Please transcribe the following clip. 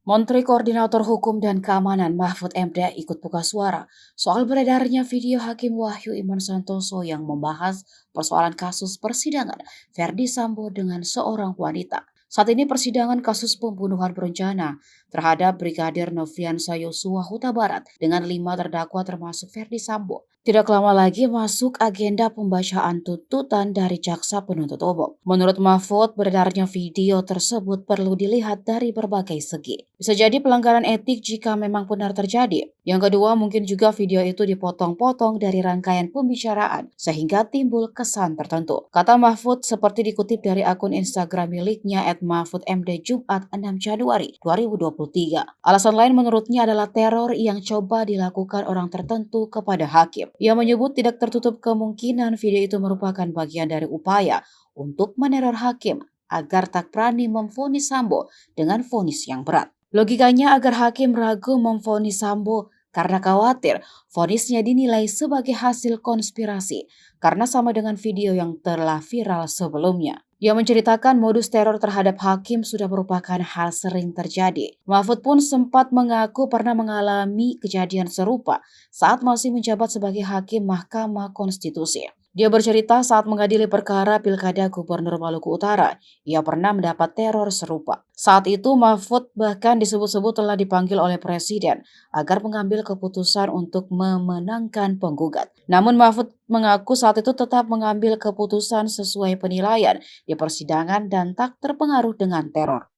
Menteri Koordinator Hukum dan Keamanan Mahfud MD ikut buka suara soal beredarnya video Hakim Wahyu Iman Santoso yang membahas persoalan kasus persidangan Verdi Sambo dengan seorang wanita. Saat ini persidangan kasus pembunuhan berencana terhadap Brigadir Nofriansah Yosua Huta Barat dengan 5 terdakwa termasuk Verdi Sambo tidak lama lagi masuk agenda pembacaan tuntutan dari jaksa penuntut umum. Menurut Mahfud, beredarnya video tersebut perlu dilihat dari berbagai segi. Bisa jadi pelanggaran etik jika memang benar terjadi. Yang kedua, mungkin juga video itu dipotong-potong dari rangkaian pembicaraan sehingga timbul kesan tertentu. Kata Mahfud seperti dikutip dari akun Instagram miliknya @mahfudmd Jumat 6 Januari 2023. Alasan lain menurutnya adalah teror yang coba dilakukan orang tertentu kepada hakim. Ia menyebut tidak tertutup kemungkinan video itu merupakan bagian dari upaya untuk meneror hakim agar tak berani memvonis Sambo dengan vonis yang berat. Logikanya agar hakim ragu memvonis Sambo karena khawatir vonisnya dinilai sebagai hasil konspirasi karena sama dengan video yang telah viral sebelumnya. Ia menceritakan modus teror terhadap hakim sudah merupakan hal sering terjadi. Mahfud pun sempat mengaku pernah mengalami kejadian serupa saat masih menjabat sebagai hakim Mahkamah Konstitusi. Dia bercerita saat mengadili perkara Pilkada Gubernur Maluku Utara, ia pernah mendapat teror serupa. Saat itu Mahfud bahkan disebut-sebut telah dipanggil oleh Presiden agar mengambil keputusan untuk memenangkan penggugat. Namun Mahfud mengaku saat itu tetap mengambil keputusan sesuai penilaian di persidangan dan tak terpengaruh dengan teror.